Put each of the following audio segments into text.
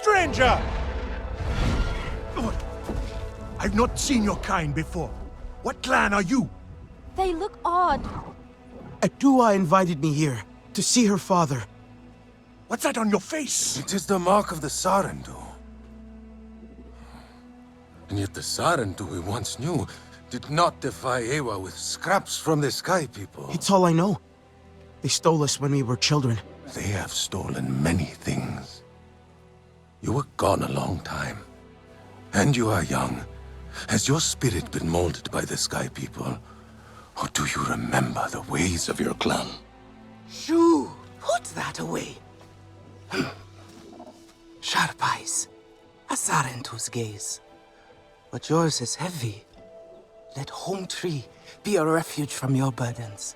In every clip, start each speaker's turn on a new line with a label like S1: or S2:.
S1: Stranger! I've not seen your kind before. What clan are you?
S2: They look odd.
S3: Adua invited me here to see her father.
S1: What's that on your face?
S4: It is the mark of the Sarentu. And yet the Sarentu we once knew did not defy Ewa with scraps from the Sky People.
S3: It's all I know. They stole us when we were children.
S4: They have stolen many things. You were gone a long time. And you are young. Has your spirit been molded by the Sky People? Or do you remember the ways of your clan?
S5: Shoo! Put that away. Sharp eyes. A Sarentu's gaze. But yours is heavy. Let Home Tree be a refuge from your burdens.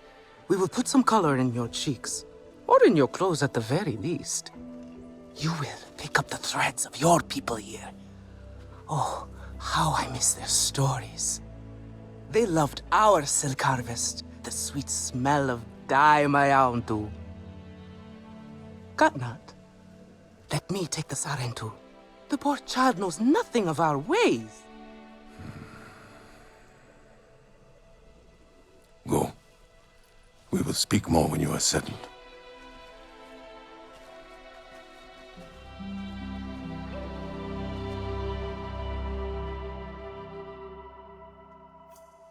S5: We will put some color in your cheeks. Or in your clothes at the very least. You will pick up the threads of your people here. Oh, how I miss their stories. They loved our silk harvest, the sweet smell of dye mayauntu. Katnat, let me take the Sarentu. The poor child knows nothing of our ways.
S4: Go. We will speak more when you are settled.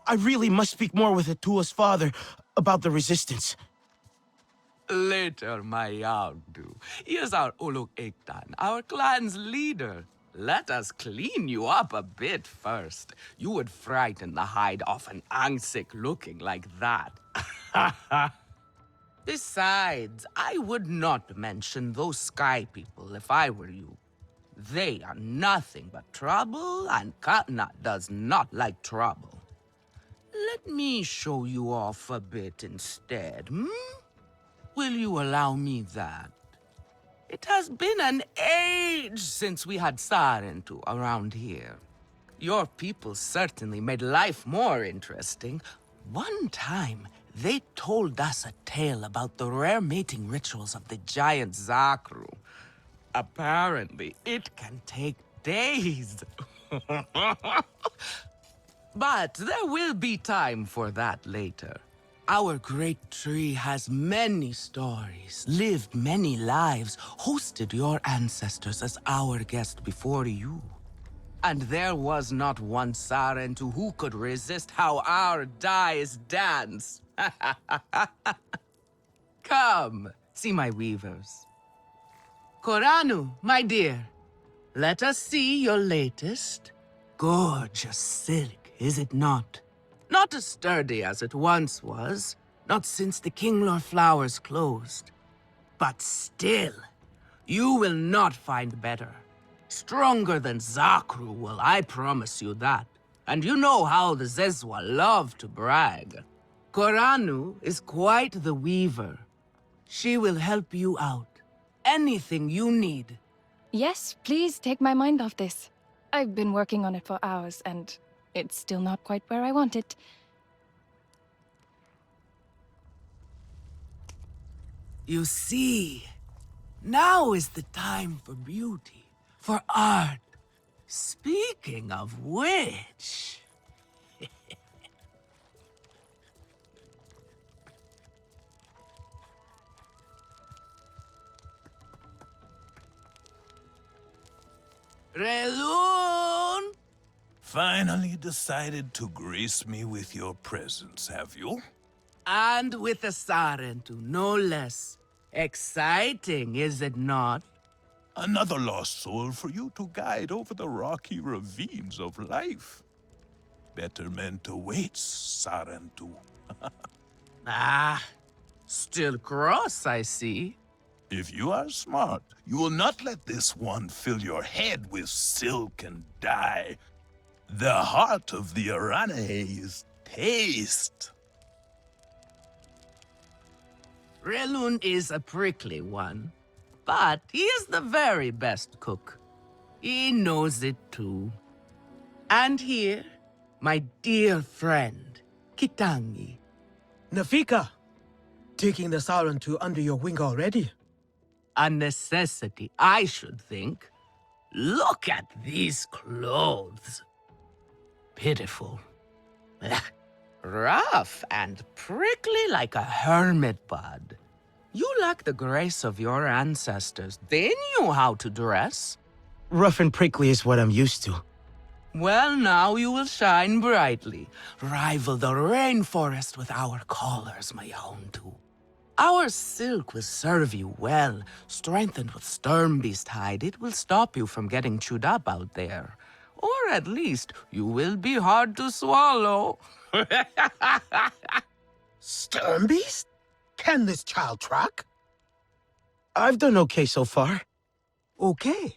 S3: I really must speak more with Atua's father about the resistance.
S5: Later, Mayauntu. Here's our Olok Ektan, our clan's leader. Let us clean you up a bit first. You would frighten the hide off an Angsik looking like that. Besides, I would not mention those Sky People if I were you. They are nothing but trouble, and Katnat does not like trouble. Let me show you off a bit instead, hmm? Will you allow me that? It has been an age since we had Sarentu around here. Your people certainly made life more interesting. One time, they told us a tale about the rare mating rituals of the giant Zakru. Apparently, it can take days. But there will be time for that later. Our great tree has many stories, lived many lives, hosted your ancestors as our guest before you. And there was not one Sarentu who could resist how our dyes dance. Come, see my weavers. Koranu, my dear, let us see your latest. Gorgeous silk, is it not? Not as sturdy as it once was, not since the Kinglor flowers closed. But still, you will not find better. Stronger than Zakru will, I promise you that. And you know how the Zezwa love to brag. Koranu is quite the weaver. She will help you out. Anything you need.
S2: Yes, please take my mind off this. I've been working on it for hours, and it's still not quite where I want it.
S5: You see, now is the time for beauty, for art. Speaking of which... Relun!
S1: Finally decided to grace me with your presence, have you?
S5: And with a Sarentu, no less. Exciting, is it not?
S1: Another lost soul for you to guide over the rocky ravines of life. Betterment awaits, Sarentu.
S5: Ah, still cross, I see.
S1: If you are smart, you will not let this one fill your head with silk and dye. The heart of the Arane is taste.
S5: Relun is a prickly one, but he is the very best cook. He knows it too. And here, my dear friend, Kitangi.
S6: Nafika, taking the Sarentu under your wing already?
S5: A necessity, I should think. Look at these clothes. Pitiful. Rough and prickly like a hermit bud. You lack the grace of your ancestors. They knew how to dress.
S3: Rough and prickly is what I'm used to.
S5: Well, now you will shine brightly. Rival the rainforest with our collars, my Houndu. Our silk will serve you well. Strengthened with Sternbeast hide, it will stop you from getting chewed up out there. Or at least, you will be hard to swallow.
S6: Sternbeast? Can this child track?
S3: I've done okay so far.
S6: Okay.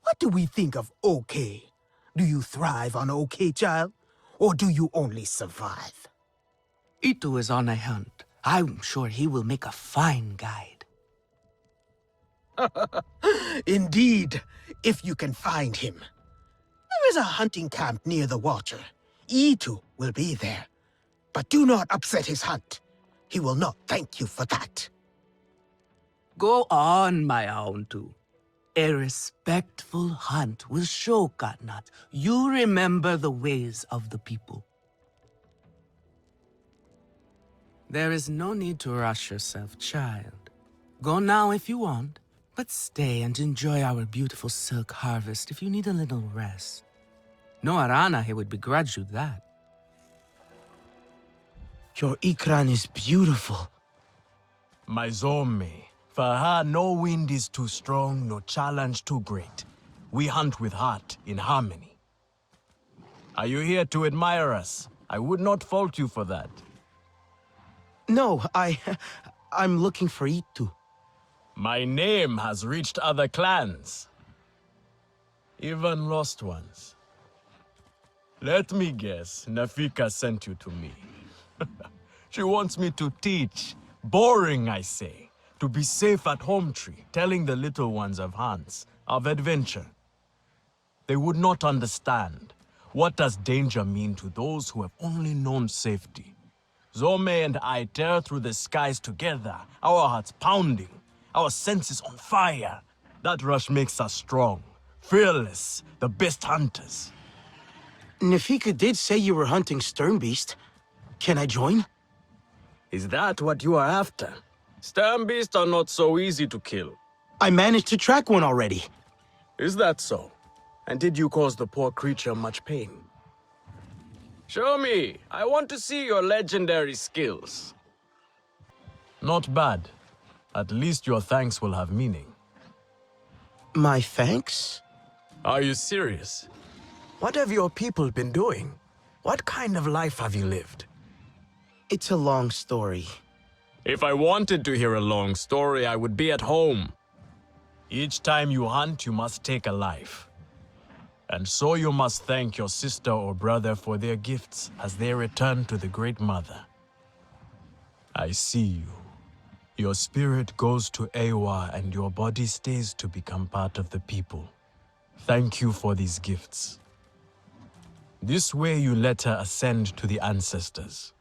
S6: What do we think of okay? Do you thrive on okay, child? Or do you only survive?
S5: Itu is on a hunt. I'm sure he will make a fine guide.
S6: Indeed, if you can find him. There is a hunting camp near the Watcher. Itu will be there. But do not upset his hunt. He will not thank you for that.
S5: Go on, my Houndu. A respectful hunt will show Katnat you remember the ways of the people. There is no need to rush yourself, child. Go now if you want, but stay and enjoy our beautiful silk harvest if you need a little rest. No Arana here would begrudge you that.
S3: Your Ikran is beautiful.
S7: My Zome, for her no wind is too strong, no challenge too great. We hunt with heart, in harmony. Are you here to admire us? I would not fault you for that.
S3: No, I'm looking for Itu.
S7: My name has reached other clans. Even lost ones. Let me guess, Nafika sent you to me. She wants me to teach. Boring, I say. To be safe at home tree, telling the little ones of Hans, of adventure. They would not understand. What does danger mean to those who have only known safety? Zome and I tear through the skies together, our hearts pounding, our senses on fire. That rush makes us strong, fearless, the best hunters.
S3: Nafika did say you were hunting Sternbeast. Can I join?
S7: Is that what you are after? Sternbeasts are not so easy to kill.
S3: I managed to track one already.
S7: Is that so? And did you cause the poor creature much pain? Show me! I want to see your legendary skills. Not bad. At least your thanks will have meaning.
S3: My thanks?
S7: Are you serious? What have your people been doing? What kind of life have you lived?
S3: It's a long story.
S7: If I wanted to hear a long story, I would be at home. Each time you hunt, you must take a life. And so you must thank your sister or brother for their gifts as they return to the Great Mother. I see you. Your spirit goes to Ewa and your body stays to become part of the people. Thank you for these gifts. This way you let her ascend to the ancestors.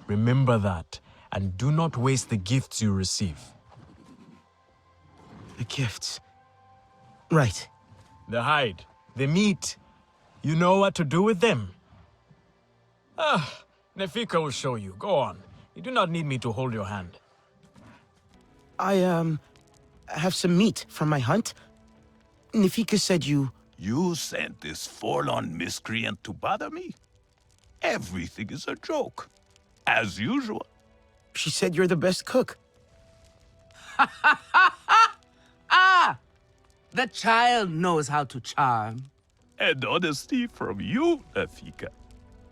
S7: Remember that, and do not waste the gifts you receive.
S3: The gifts. Right.
S7: The hide, the meat. You know what to do with them? Nefika will show you. Go on. You do not need me to hold your hand.
S3: I have some meat from my hunt. Nafika said you...
S1: You sent this forlorn miscreant to bother me? Everything is a joke. As usual.
S3: She said you're the best cook.
S5: Ah! The child knows how to charm.
S1: And honesty from you, Nafika.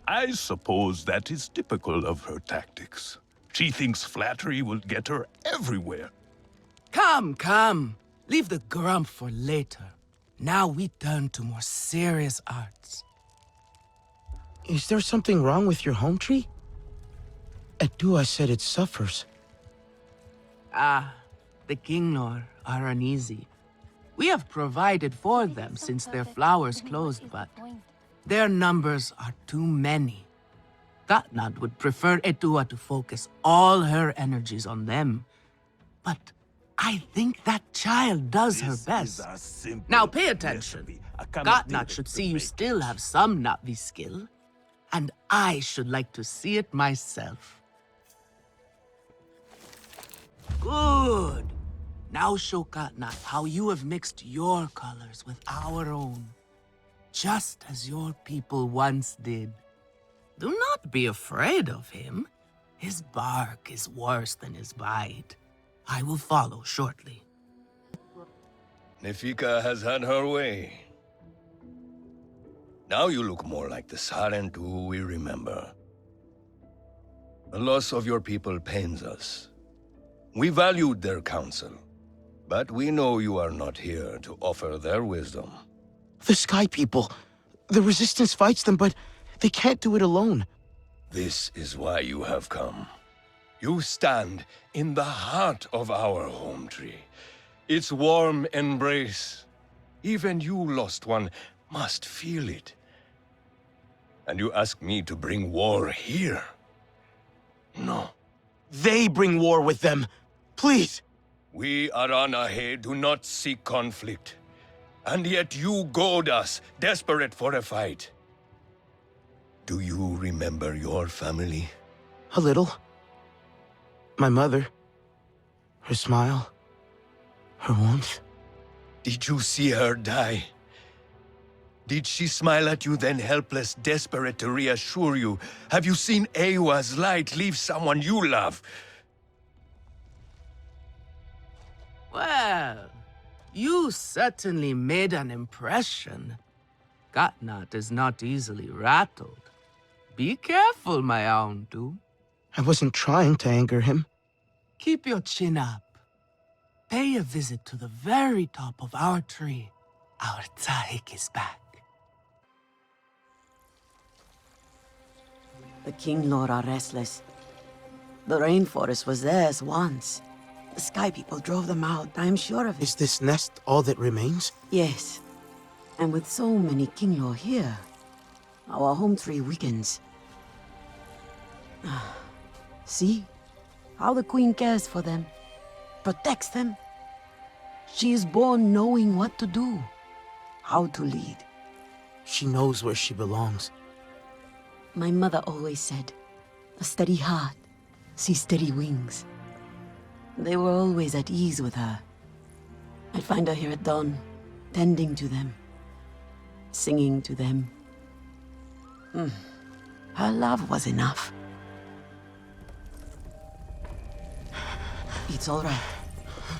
S1: I suppose that is typical of her tactics. She thinks flattery will get her everywhere.
S5: Come, come. Leave the grump for later. Now we turn to more serious arts.
S3: Is there something wrong with your home tree? Adua said it suffers.
S5: Ah, the Kinglor are uneasy. We have provided for them since their flowers closed, but their numbers are too many. Katnat would prefer Etua to focus all her energies on them. But I think that child does her
S1: This is
S5: best.
S1: a simple
S5: Now pay attention.
S1: recipe. I cannot do
S5: Gotnut
S1: it
S5: should
S1: to
S5: see you
S1: make
S5: still
S1: it.
S5: have some Navi skill, and I should like to see it myself. Good. Now show Gotnut how you have mixed your colors with our own, just as your people once did. Do not be afraid of him. His bark is worse than his bite. I will follow shortly.
S8: Nefika has had her way. Now you look more like the Sarentu we remember. The loss of your people pains us. We valued their counsel, but we know you are not here to offer their wisdom.
S3: The Sky People. The Resistance fights them, but they can't do it alone.
S8: This is why you have come. You stand in the heart of our home tree. Its warm embrace. Even you, lost one, must feel it. And you ask me to bring war here? No.
S3: They bring war with them. Please.
S8: We Aranahe do not seek conflict. And yet you goad us, desperate for a fight. Do you remember your family?
S3: A little. My mother. Her smile. Her warmth.
S8: Did you see her die? Did she smile at you then helpless, desperate to reassure you? Have you seen Ewa's light leave someone you love?
S5: Well, you certainly made an impression. Gotnut is not easily rattled. Be careful, my Auntu.
S3: I wasn't trying to anger him.
S5: Keep your chin up. Pay a visit to the very top of our tree. Our Tsahik is back.
S9: The King Lord are restless. The rainforest was theirs once. The Sky People drove them out, I am sure of it.
S3: Is this nest all that remains?
S9: Yes. And with so many King Lord here, our home tree weakens. See? How the Queen cares for them. Protects them. She is born knowing what to do. How to lead.
S3: She knows where she belongs.
S9: My mother always said, a steady heart sees steady wings. They were always at ease with her. I'd find her here at dawn, tending to them, singing to them. Her love was enough. It's all right.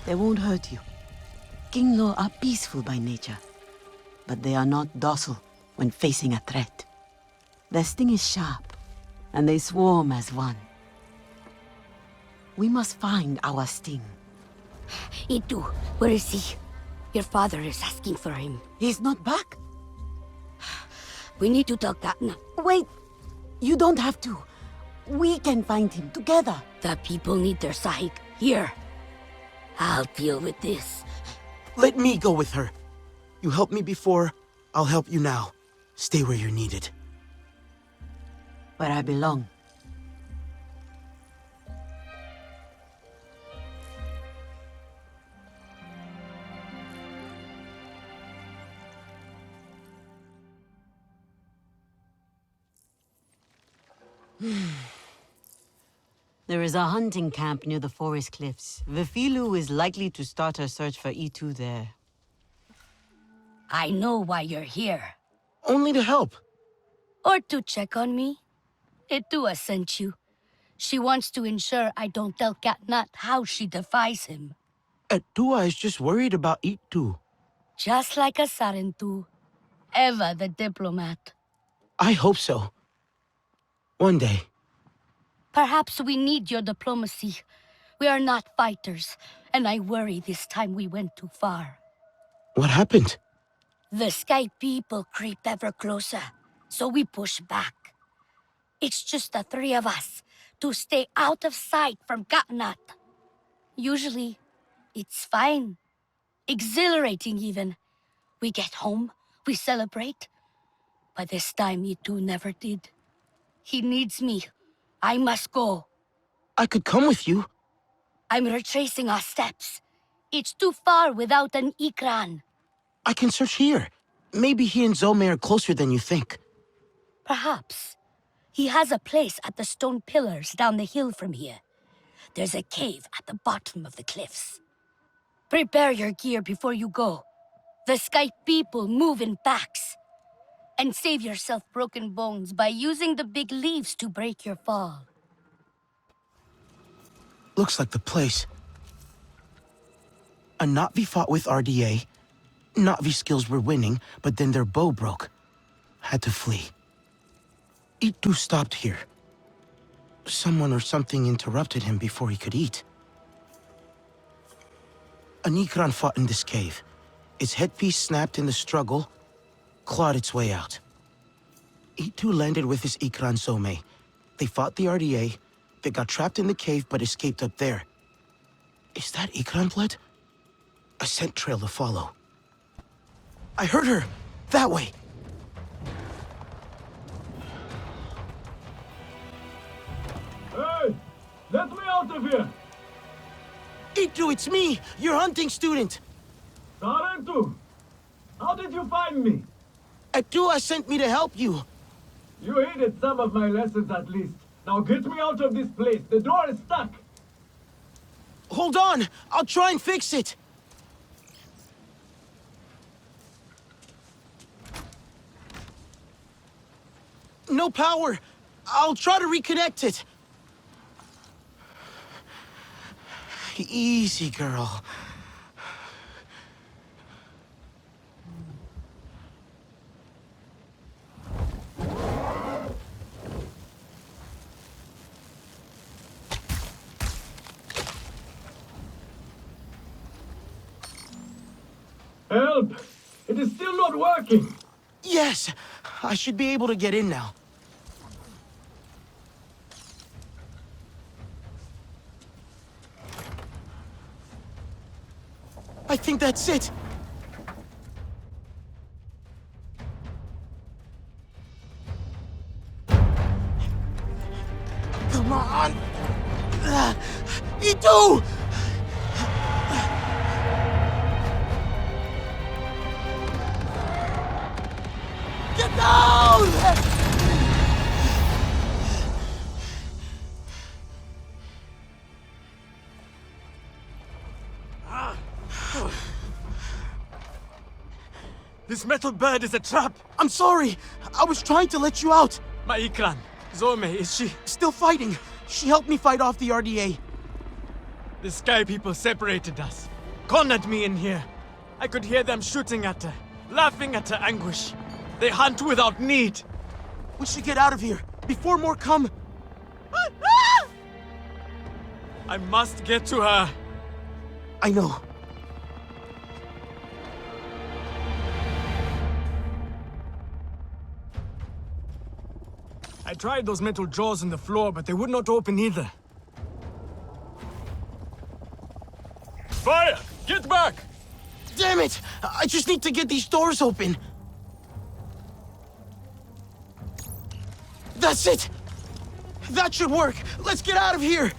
S9: They won't hurt you. King Lo are peaceful by nature, but they are not docile when facing a threat. Their sting is sharp, and they swarm as one. We must find our sting.
S10: Itu, where is he? Your father is asking for him.
S9: He's not back?
S10: We need to tell Katna.
S9: Wait! You don't have to. We can find him together.
S10: The people need their Sahik here. I'll deal with this.
S3: Let me go with her. You helped me before, I'll help you now. Stay where you're needed.
S9: Where I belong. There is a hunting camp near the forest cliffs. Vifilu is likely to start her search for E2 there.
S10: I know why you're here.
S3: Only to help.
S10: Or to check on me. Itua sent you. She wants to ensure I don't tell Katnat how she defies him.
S3: Etua is just worried about Itu.
S10: Just like a Sarentu. Eva the diplomat.
S3: I hope so. One day.
S10: Perhaps we need your diplomacy. We are not fighters, and I worry this time we went too far.
S3: What happened?
S10: The Sky People creep ever closer, so we push back. It's just the three of us to stay out of sight from Katnat. Usually, it's fine. Exhilarating even. We get home, we celebrate. But this time, Itu never did. He needs me. I must go.
S3: I could come with you.
S10: I'm retracing our steps. It's too far without an Ikran.
S3: I can search here. Maybe he and Zome are closer than you think.
S10: Perhaps. He has a place at the stone pillars down the hill from here. There's a cave at the bottom of the cliffs. Prepare your gear before you go. The Sky people move in packs. And save yourself broken bones by using the big leaves to break your fall.
S3: Looks like the place. A Na'vi fought with RDA. Na'vi skills were winning, but then their bow broke. Had to flee. Itu stopped here. Someone or something interrupted him before he could eat. An Ikran fought in this cave. Its headpiece snapped in the struggle, clawed its way out. Itu landed with his Ikran Zome. They fought the RDA. They got trapped in the cave but escaped up there. Is that Ikran blood? A scent trail to follow. I heard her! That way!
S7: Hey! Let me out of here!
S3: Itu, it's me! Your hunting student!
S7: Sarentu! How did you find me?
S3: Atua sent me to help you.
S7: You hated some of my lessons at least. Now get me out of this place. The door is stuck.
S3: Hold on! I'll try and fix it! No power! I'll try to reconnect it. Easy, girl.
S7: Help! It is still not working.
S3: Yes! I should be able to get in now. I think that's it! Come on! Itu! Get down!
S7: This metal bird is a trap.
S3: I'm sorry! I was trying to let you out!
S7: My Ikran. Zome, is she?
S3: Still fighting! She helped me fight off the RDA.
S7: The Sky people separated us. Cornered me in here. I could hear them shooting at her, laughing at her anguish. They hunt without need.
S3: We should get out of here, before more come.
S7: I must get to her.
S3: I know.
S7: I tried those metal jaws in the floor, but they would not open either. Fire! Get back!
S3: Damn it! I just need to get these doors open. That's it! That should work! Let's get out of here!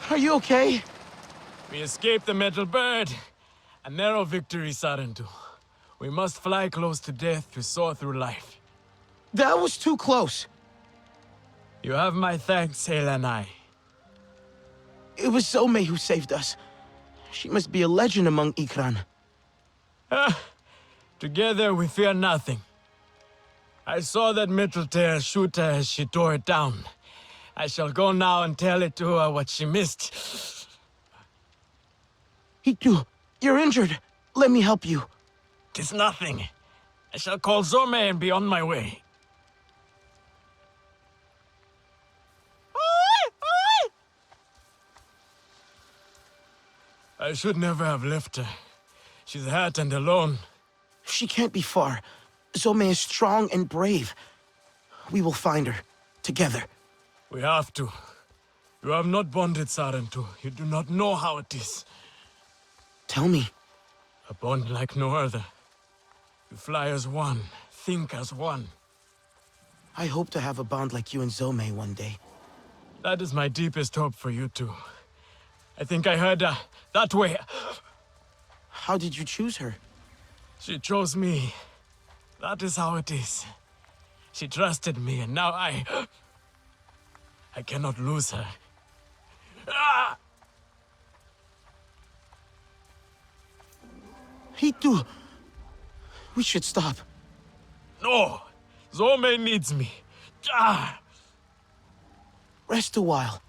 S3: Are you okay?
S7: We escaped the metal bird. A narrow victory, Sarentu. We must fly close to death to soar through life.
S3: That was too close.
S7: You have my thanks, Helanai.
S3: It was Zome who saved us. She must be a legend among Ikran.
S7: Together we fear nothing. I saw that metal tear shoot her as she tore it down. I shall go now and tell it to her what she missed.
S3: Itu, you're injured. Let me help you.
S7: 'Tis nothing. I shall call Zome and be on my way. I should never have left her. She's hurt and alone.
S3: She can't be far. Zome is strong and brave. We will find her. Together.
S7: We have to. You have not bonded Sarentu. You do not know how it is.
S3: Tell me.
S7: A bond like no other. You fly as one, think as one.
S3: I hope to have a bond like you and Zome one day.
S7: That is my deepest hope for you two. I think I heard her that way.
S3: How did you choose her?
S7: She chose me. That is how it is. She trusted me, and now I cannot lose her. Ah!
S3: Hitu! We should stop.
S7: No! Zome needs me. Ah!
S3: Rest a while.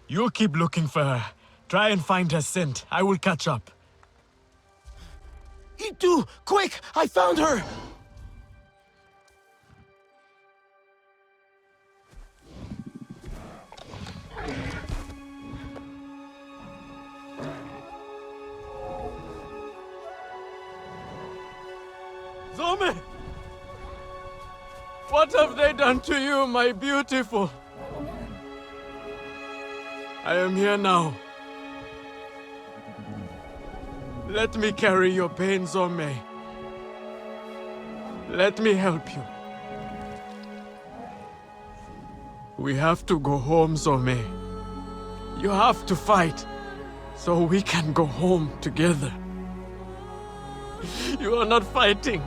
S7: You keep looking for her. Try and find her scent. I will catch up.
S3: Hitu! Quick! I found her!
S7: Zome! What have they done to you, my beautiful? I am here now. Let me carry your pain, Zome. Let me help you. We have to go home, Zome. You have to fight, so we can go home together. You are not fighting.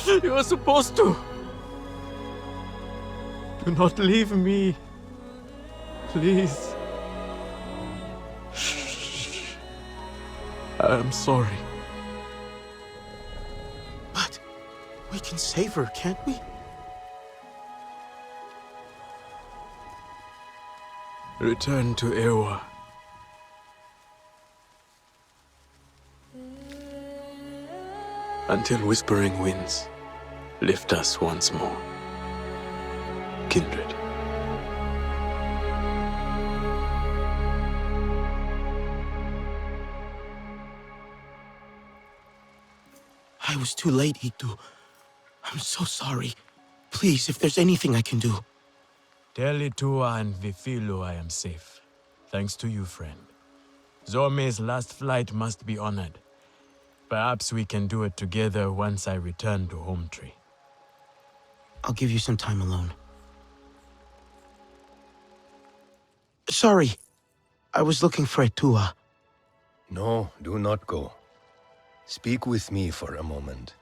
S7: You are supposed to. Do not leave me. Please. I am sorry.
S3: But we can save her, can't we?
S7: Return to Ewa. Until whispering winds lift us once more. Kindred.
S3: I was too late, Hitu. I'm so sorry. Please, if there's anything I can do.
S7: Tell Itua and Vifilu I am safe. Thanks to you, friend. Zome's last flight must be honored. Perhaps we can do it together once I return to Home Tree.
S3: I'll give you some time alone. Sorry. I was looking for Itua.
S8: No, do not go. Speak with me for a moment.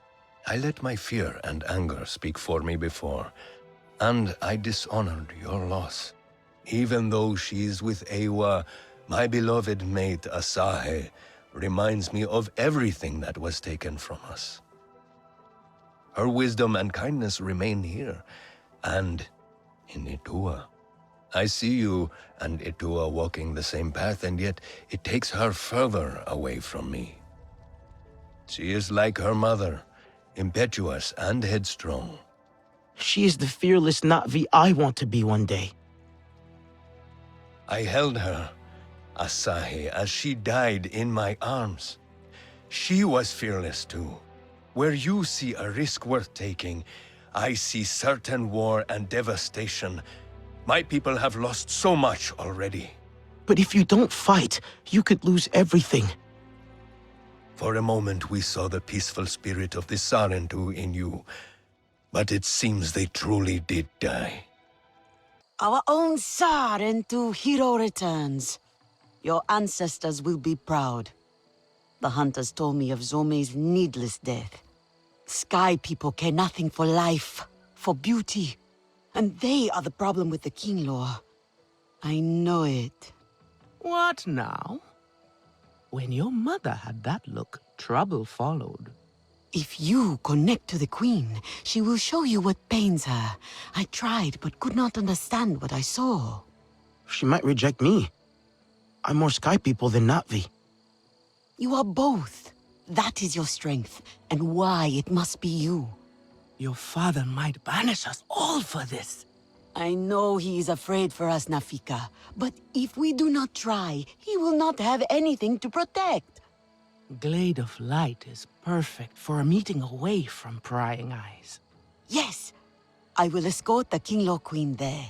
S8: I let my fear and anger speak for me before, and I dishonored your loss. Even though she is with Ewa, my beloved mate Asahe reminds me of everything that was taken from us. Her wisdom and kindness remain here, and in Itua. I see you and Itua walking the same path, and yet it takes her further away from me. She is like her mother, impetuous and headstrong.
S3: She is the fearless Na'vi I want to be one day.
S8: I held her, Asahi, as she died in my arms. She was fearless too. Where you see a risk worth taking, I see certain war and devastation. My people have lost so much already.
S3: But if you don't fight, you could lose everything.
S8: For a moment we saw the peaceful spirit of the Sarentu in you, but it seems they truly did die.
S9: Our own Sarentu hero returns. Your ancestors will be proud. The hunters told me of Zome's needless death. Sky people care nothing for life, for beauty. And they are the problem with the King Law. I know it.
S5: What now? When your mother had that look, trouble followed.
S9: If you connect to the Queen, she will show you what pains her. I tried, but could not understand what I saw.
S3: She might reject me. I'm more Sky people than Na'vi.
S9: You are both. That is your strength, and why it must be you.
S5: Your father might banish us all for this.
S9: I know he is afraid for us, Nafika. But if we do not try, he will not have anything to protect.
S5: Glade of Light is perfect for a meeting away from prying eyes.
S9: Yes, I will escort the Kinglor Queen there.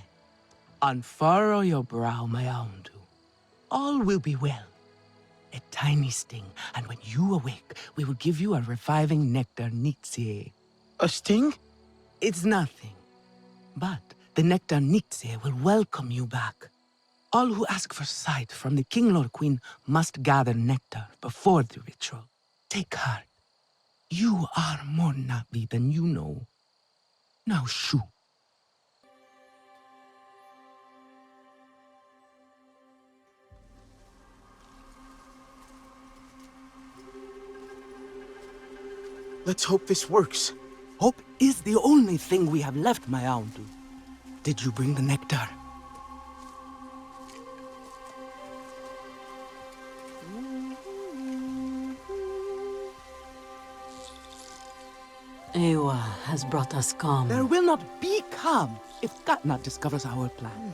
S5: Unfurrow your brow, my Aundu. All will be well. A tiny sting, and when you awake, we will give you a reviving nectar Nitsie.
S3: A sting?
S5: It's nothing. But the nectar Nitsie will welcome you back. All who ask for sight from the Kinglor Queen must gather nectar before the ritual. Take heart. You are more Navi than you know. Now shoo.
S3: Let's hope this works.
S5: Hope is the only thing we have left, my Aundu. Did you bring the nectar?
S9: Ewa has brought us calm.
S5: There will not be calm if Katnat discovers our plan.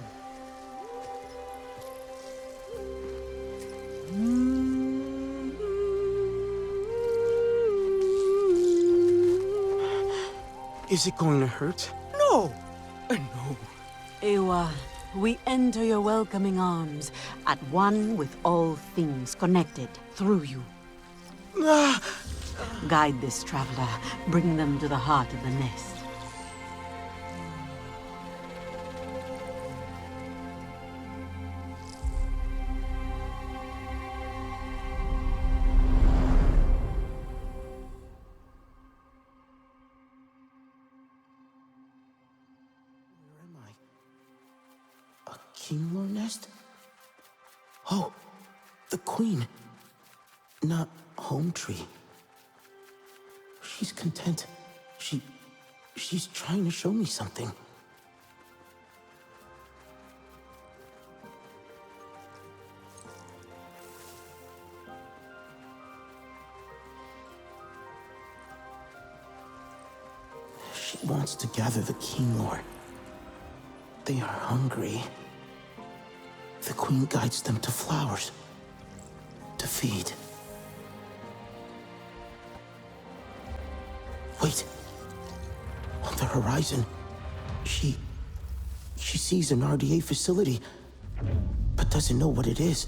S3: Is it going to hurt?
S5: No! No.
S9: Ewa, we enter your welcoming arms, at one with all things connected through you.
S3: Ah!
S9: Guide this traveler, bring them to the heart of the nest.
S3: Where am I? A Kinglor nest? Oh, the Queen. Not Home Tree. She's content. She's trying to show me something. She wants to gather the Kinglor. They are hungry. The Queen guides them to flowers. To feed. Wait. On the horizon, she sees an RDA facility, but doesn't know what it is.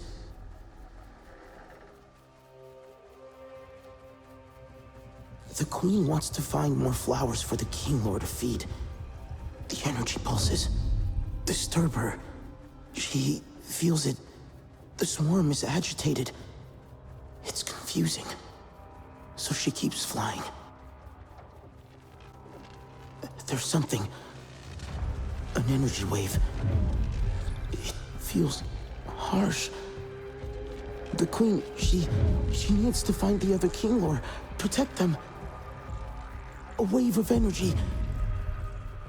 S3: The Queen wants to find more flowers for the Kinglor to feed. The energy pulses disturb her. She feels it. The swarm is agitated. It's confusing. So she keeps flying. There's something. An energy wave. It feels harsh. The Queen, she needs to find the other Kinglor, protect them. A wave of energy.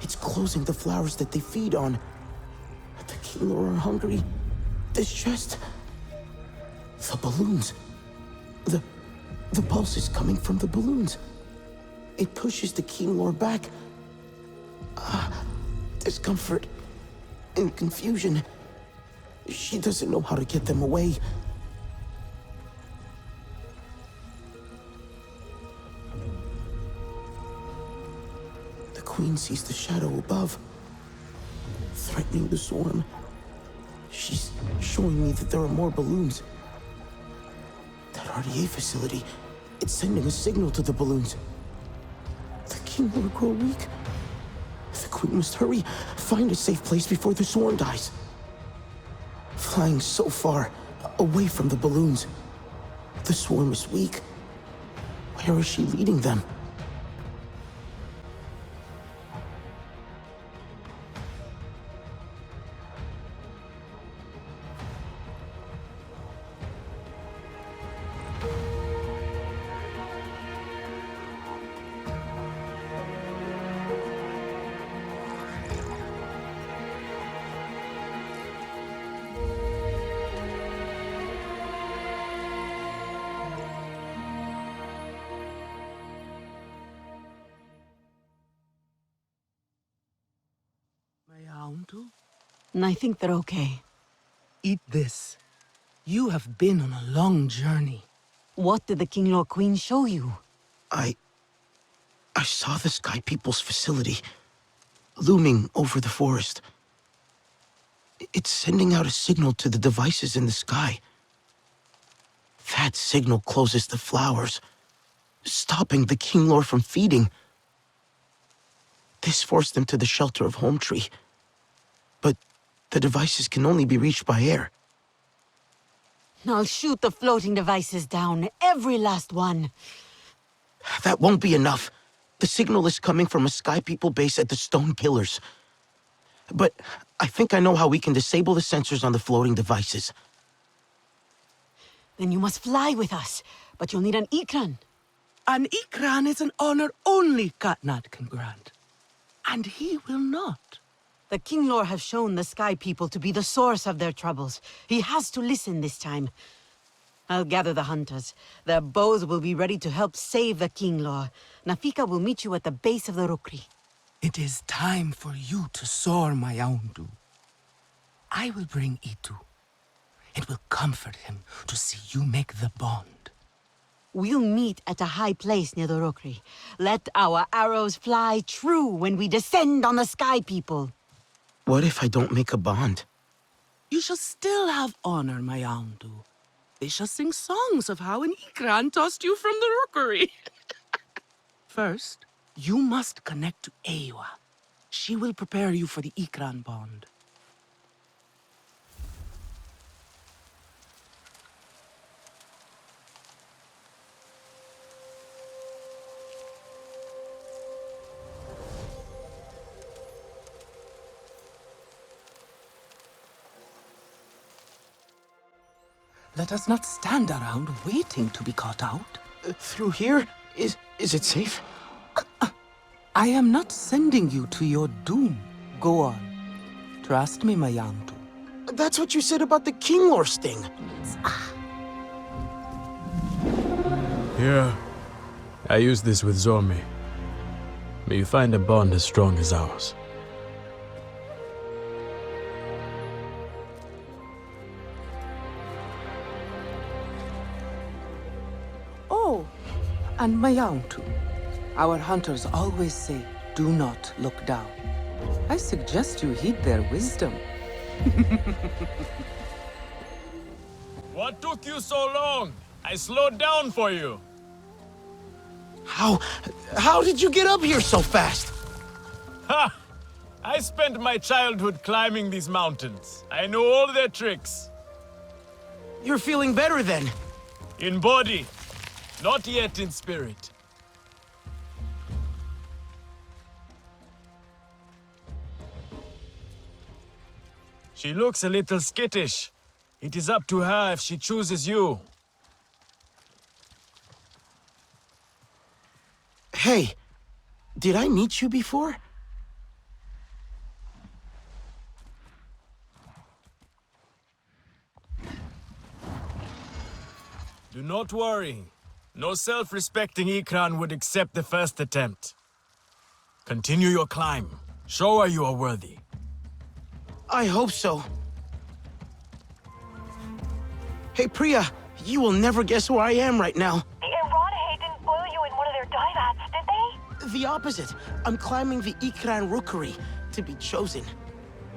S3: It's closing the flowers that they feed on. The Kinglor are hungry, distressed. The balloons. The pulse is coming from the balloons. It pushes the Kinglor back. Discomfort and confusion. She doesn't know how to get them away. The Queen sees the shadow above, threatening the swarm. She's showing me that there are more balloons. That RDA facility, it's sending a signal to the balloons. The Kinglor grow weak. The Queen must hurry, find a safe place before the swarm dies. Flying so far, away from the balloons. The swarm is weak. Where is she leading them?
S9: I think they're okay.
S5: Eat this. You have been on a long journey.
S9: What did the King Lord Queen show you?
S3: I saw the Sky People's facility looming over the forest. It's sending out a signal to the devices in the sky. That signal closes the flowers, stopping the King Lord from feeding. This forced them to the shelter of Home Tree. But the devices can only be reached by air.
S9: I'll shoot the floating devices down, every last one.
S3: That won't be enough. The signal is coming from a Sky People base at the stone pillars. But I think I know how we can disable the sensors on the floating devices.
S9: Then you must fly with us, but you'll need an Ikran.
S5: An Ikran is an honor only Katnat can grant. And he will not.
S9: The King Lord has shown the Sky People to be the source of their troubles. He has to listen this time. I'll gather the hunters. Their bows will be ready to help save the King Lord. Nafika will meet you at the base of the Rukri.
S5: It is time for you to soar, my Aundu. I will bring Itu. It will comfort him to see you make the bond.
S9: We'll meet at a high place near the Rukri. Let our arrows fly true when we descend on the Sky People.
S3: What if I don't make a bond?
S5: You shall still have honor, my Aundu. They shall sing songs of how an Ikran tossed you from the rookery. First, you must connect to Ewa. She will prepare you for the Ikran bond. Let us not stand around waiting to be caught out.
S3: Through here? Is it safe?
S5: I am not sending you to your doom. Go on. Trust me, my Yantu.
S3: That's what you said about the King Lord's thing.
S7: Here, I use this with Zormi. May you find a bond as strong as ours.
S5: Oh, and my Yantu. Our hunters always say, do not look down. I suggest you heed their wisdom.
S7: What took you so long? I slowed down for you.
S3: How did you get up here so fast?
S7: Ha! I spent my childhood climbing these mountains. I know all their tricks.
S3: You're feeling better then.
S7: In body, not yet in spirit. She looks a little skittish. It is up to her if she chooses you.
S3: Hey, did I meet you before?
S7: Do not worry. No self-respecting Ikran would accept the first attempt. Continue your climb. Show her you are worthy.
S3: I hope so. Hey, Priya, you will never guess where I am right now.
S11: The Iranahe didn't boil you in one of their dive vats, did they?
S3: The opposite. I'm climbing the Ikran Rookery to be chosen.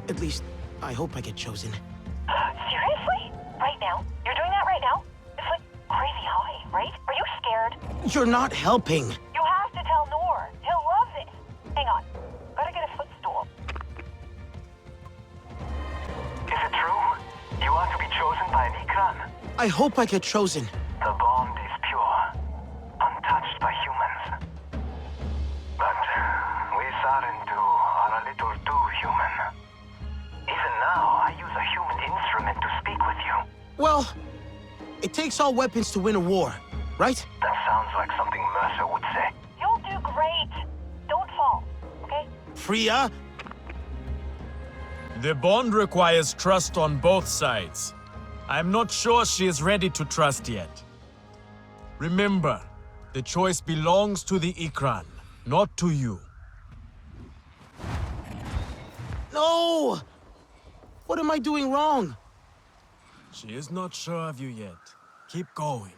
S3: At least, I hope I get chosen.
S11: Seriously? Right now? You're doing that right now? It's like crazy high, right? Are you scared?
S3: You're not helping.
S11: You have to tell Noor. He'll love it. Hang on. Gotta get a footstool.
S12: Is it true? You want to be chosen by an Ikran?
S3: I hope I get chosen.
S12: The bond is pure, untouched by humans. But we Sarentu are a little too human. Even now, I use a human instrument to speak with you.
S3: Well, it takes all weapons to win a war, right?
S12: That sounds like something Mercer would say.
S11: You'll do great. Don't fall, okay?
S3: Priya?
S7: The bond requires trust on both sides. I'm not sure she is ready to trust yet. Remember, the choice belongs to the Ikran, not to you.
S3: No! What am I doing wrong?
S7: She is not sure of you yet. Keep going.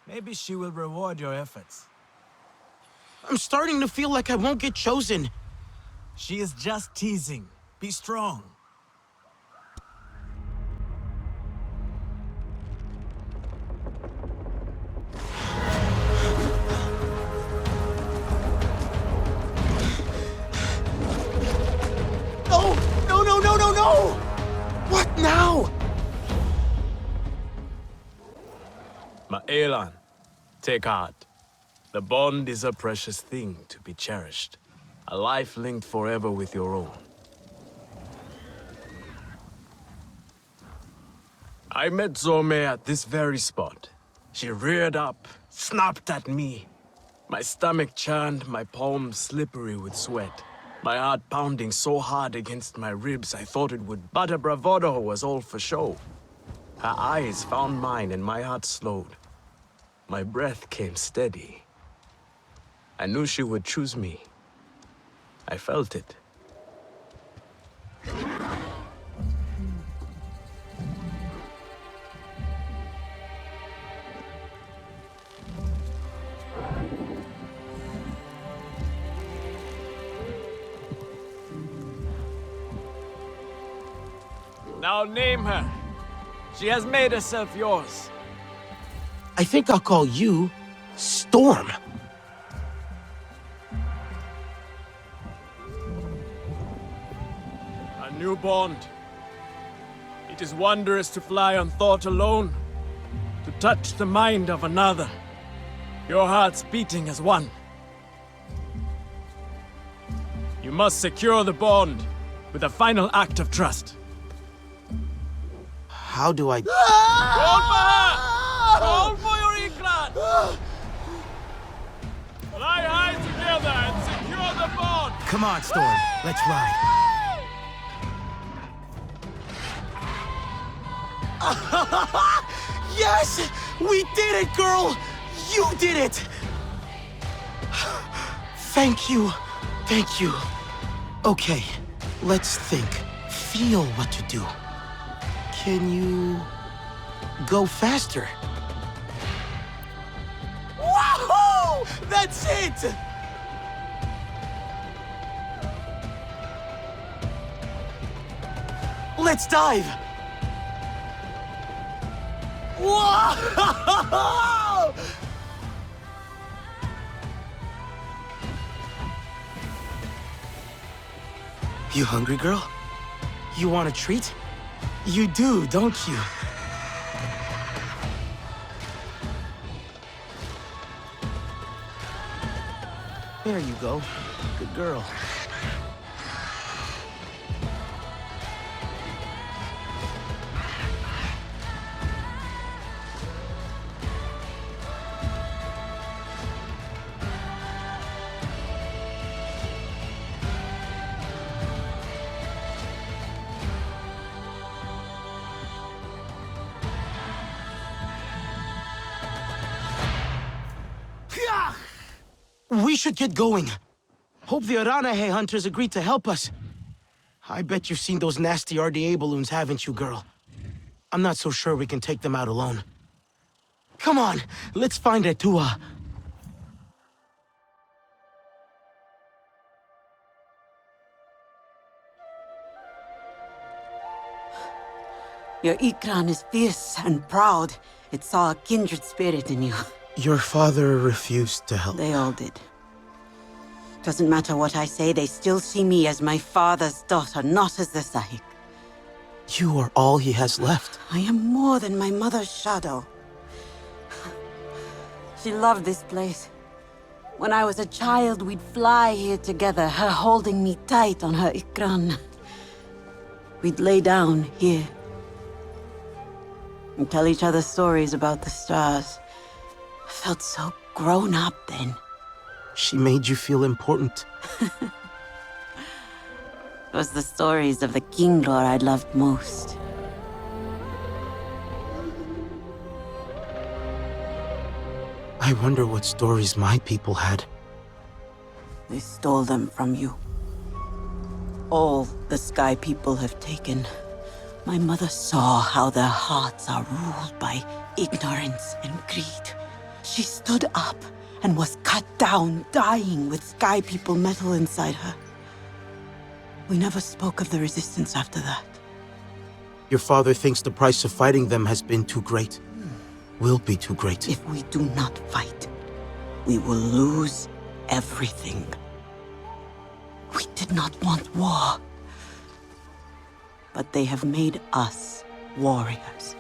S7: Maybe she will reward your efforts.
S3: I'm starting to feel like I won't get chosen.
S7: She is just teasing. Be strong.
S3: No! No, no, no, no, no! What now?
S7: Ma'elan, take heart. The bond is a precious thing to be cherished. A life linked forever with your own. I met Zome at this very spot. She reared up, snapped at me. My stomach churned, my palms slippery with sweat. My heart pounding so hard against my ribs I thought it would, but her bravado was all for show. Her eyes found mine and my heart slowed. My breath came steady. I knew she would choose me. I felt it. Now name her. She has made herself yours.
S3: I think I'll call you Storm.
S7: A new bond. It is wondrous to fly on thought alone, to touch the mind of another, your hearts beating as one. You must secure the bond with a final act of trust.
S3: How do I...
S7: Call for her! Call for your Ikran! Fly high together and secure the bond!
S3: Come on, Storm. Let's ride. Yes! We did it, girl! You did it! Thank you. Thank you. Okay, let's think. Feel what to do. Can you... go faster? Wahoo! That's it! Let's dive! Whoa! You hungry, girl? You want a treat? You do, don't you? There you go. Good girl. We should get going. Hope the Aranahe hunters agreed to help us. I bet you've seen those nasty RDA balloons, haven't you, girl? I'm not so sure we can take them out alone. Come on, let's find Etua.
S9: Your Ikran is fierce and proud. It saw a kindred spirit in you.
S3: Your father refused to help.
S9: They all did. Doesn't matter what I say, they still see me as my father's daughter, not as the Sahik.
S3: You are all he has left.
S9: I am more than my mother's shadow. She loved this place. When I was a child, we'd fly here together, her holding me tight on her Ikran. We'd lay down here and tell each other stories about the stars. I felt so grown up then.
S3: She made you feel important.
S9: It was the stories of the Kinglor I loved most.
S3: I wonder what stories my people had.
S9: They stole them from you. All the Sky people have taken. My mother saw how their hearts are ruled by ignorance and greed. She stood up and was cut down, dying with Sky People metal inside her. We never spoke of the resistance after that.
S3: Your father thinks the price of fighting them has been too great. Will be too great.
S9: If we do not fight, we will lose everything. We did not want war. But they have made us warriors.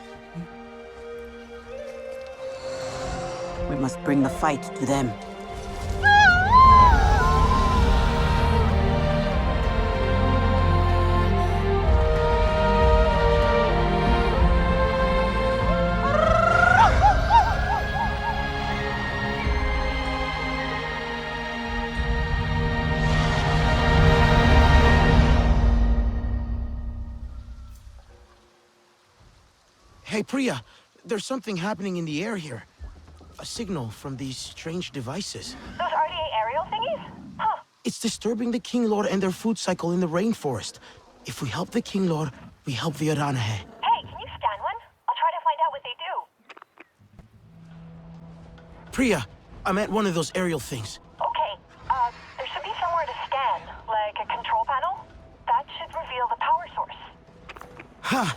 S9: We must bring the fight to them.
S3: Hey, Priya, there's something happening in the air here. A signal from these strange devices.
S11: Those RDA aerial thingies? Huh.
S3: It's disturbing the King Lord and their food cycle in the rainforest. If we help the King Lord, we help the Aranahe.
S11: Hey, can you scan one? I'll try to find out what they do.
S3: Priya, I'm at one of those aerial things.
S11: Okay, there should be somewhere to scan, like a control panel. That should reveal the power source.
S3: Ha!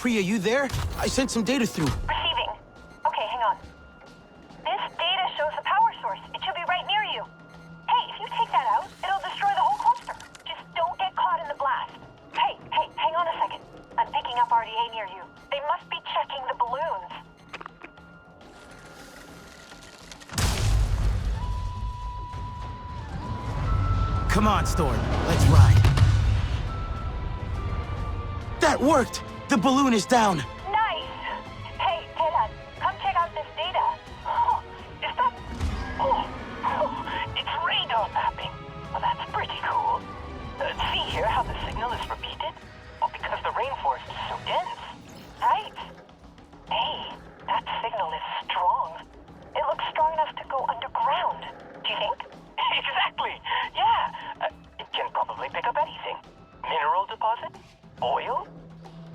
S3: Priya, you there? I sent some data through.
S11: Receiving. Okay, hang on. This data shows the power source. It should be right near you. Hey, if you take that out, it'll destroy the whole cluster. Just don't get caught in the blast. Hey, hang on a second. I'm picking up RDA near you. They must be checking the balloons.
S3: Come on, Storm. Let's ride. That worked! The balloon is down!
S11: Nice! Hey, Telan, come check out this data. Oh, is that... Oh, it's radar mapping. Well, that's pretty cool. See here how the signal is repeated? Well, because the rainforest is so dense, right? Hey, that signal is strong. It looks strong enough to go underground. Do you think? Exactly! Yeah! It can probably pick up anything. Mineral deposit? Oil?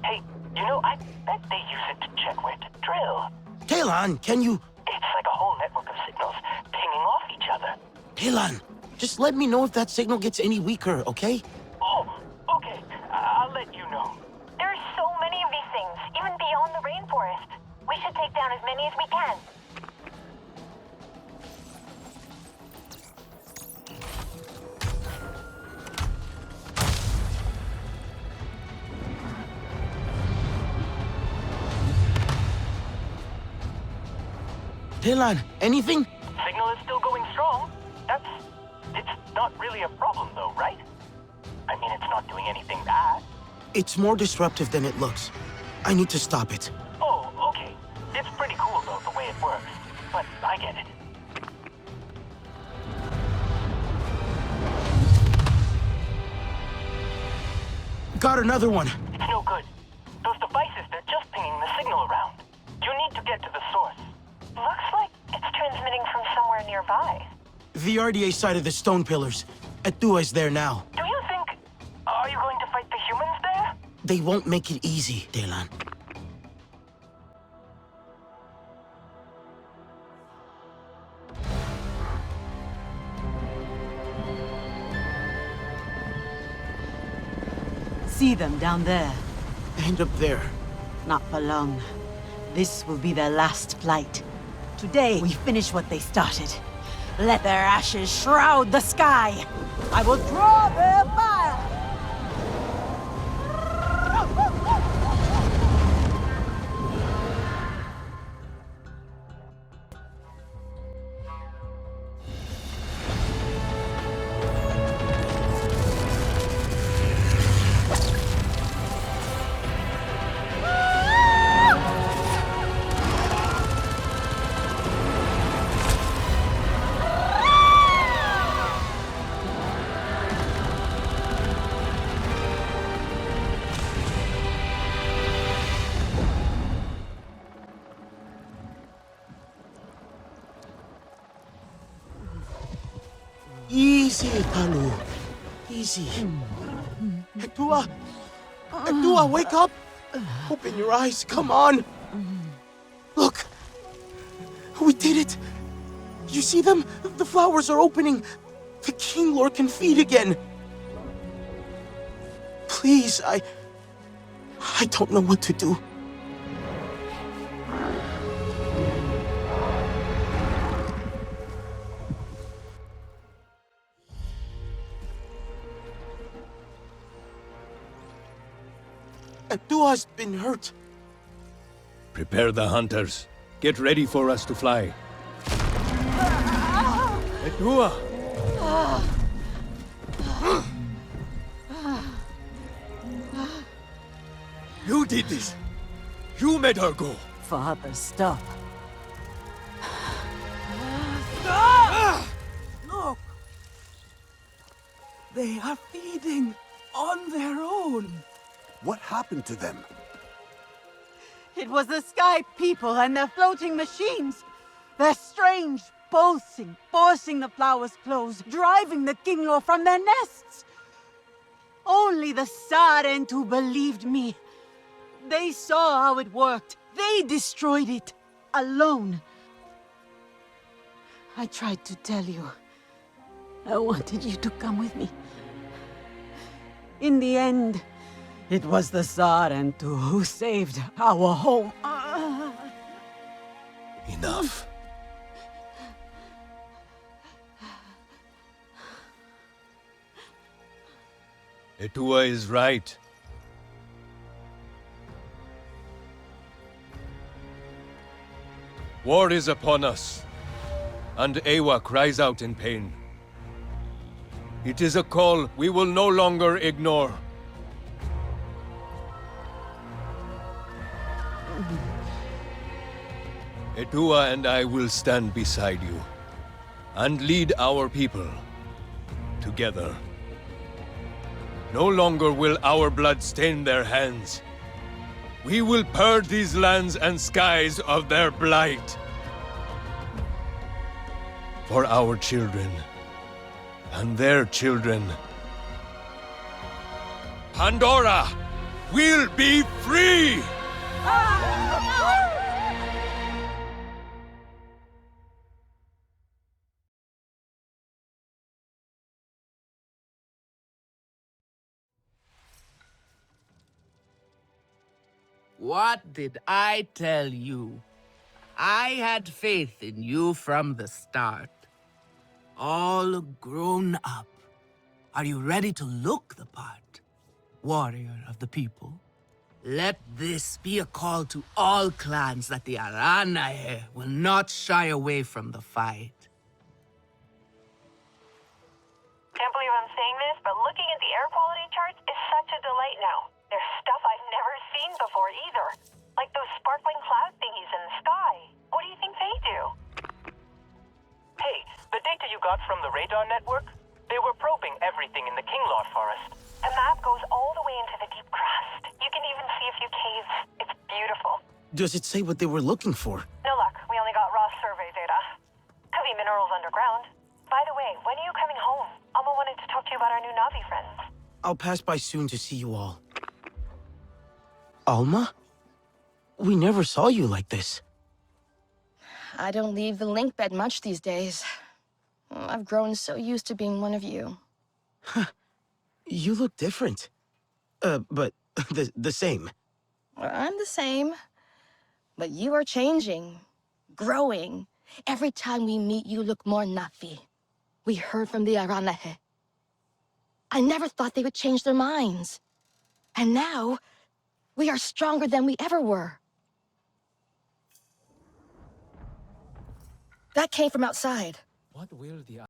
S11: Hey, you know, I bet they use it to check where to drill.
S3: Telan, can you...
S11: It's like a whole network of signals pinging off each other.
S3: Telan, just let me know if that signal gets any weaker, okay?
S11: Oh, okay. I'll let you know. There are so many of these things, even beyond the rainforest. We should take down as many as we can.
S3: Telan, anything?
S11: Signal is still going strong. It's not really a problem though, right? I mean, it's not doing anything bad.
S3: It's more disruptive than it looks. I need to stop it.
S11: Oh, okay. It's pretty cool though, the way it works. But I get it.
S3: Got another one.
S11: It's no good. Those devices, they're just pinging the signal around. You need to get to the source. Looks like it's transmitting from somewhere nearby.
S3: The RDA side of the stone pillars. Atua is there now.
S11: Do you think... Are you going to fight the humans there?
S3: They won't make it easy, Telan.
S9: See them down there.
S3: And up there.
S9: Not for long. This will be their last flight. Today, we finish what they started. Let their ashes shroud the sky. I will draw their fire.
S3: Easy, Palu. Easy. Dua! Dua, wake up! Open your eyes, come on! Look! We did it! You see them? The flowers are opening! The King Lord can feed again! Please, I don't know what to do. Dua's been hurt.
S8: Prepare the hunters. Get ready for us to fly. Edua! You did this! You made her go!
S9: Father, stop.
S6: Look! They are feeding on their own.
S13: What happened to them?
S14: It was the Sky People and their floating machines. Their strange pulsing, forcing the flowers closed, driving the Kinglor from their nests. Only the Sarentu believed me. They saw how it worked. They destroyed it. Alone. I tried to tell you.
S9: I wanted you to come with me.
S14: In the end, it was the Sarentu who saved our home.
S8: Enough. Etua is right. War is upon us, and Ewa cries out in pain. It is a call we will no longer ignore. Etua and I will stand beside you and lead our people together. No longer will our blood stain their hands. We will purge these lands and skies of their blight. For our children and their children. Pandora will be free!
S5: What did I tell you? I had faith in you from the start. All grown up. Are you ready to look the part? Warrior of the people? Let this be a call to all clans that the Aranahe will not shy away from the fight.
S11: Can't believe I'm saying this, but looking at the air quality charts is such a delight now. There's stuff I've never seen before either. Like those sparkling cloud thingies in the sky. What do you think they do?
S12: Hey, the data you got from the radar network? They were probing everything in the Kinglor forest.
S11: The map goes all the way into the deep crust. You can even see a few caves. It's beautiful.
S3: Does it say what they were looking for?
S11: No luck. We only got raw survey data. Could be minerals underground. By the way, when are you coming home? Alma wanted to talk to you about our new Navi friends.
S3: I'll pass by soon to see you all. Alma? We never saw you like this.
S2: I don't leave the link bed much these days. I've grown so used to being one of you.
S3: You look different. But the same.
S2: Well, I'm the same. But you are changing, growing. Every time we meet, you look more Nafi. We heard from the Aranahe. I never thought they would change their minds. And now, we are stronger than we ever were. That came from outside.
S7: What will the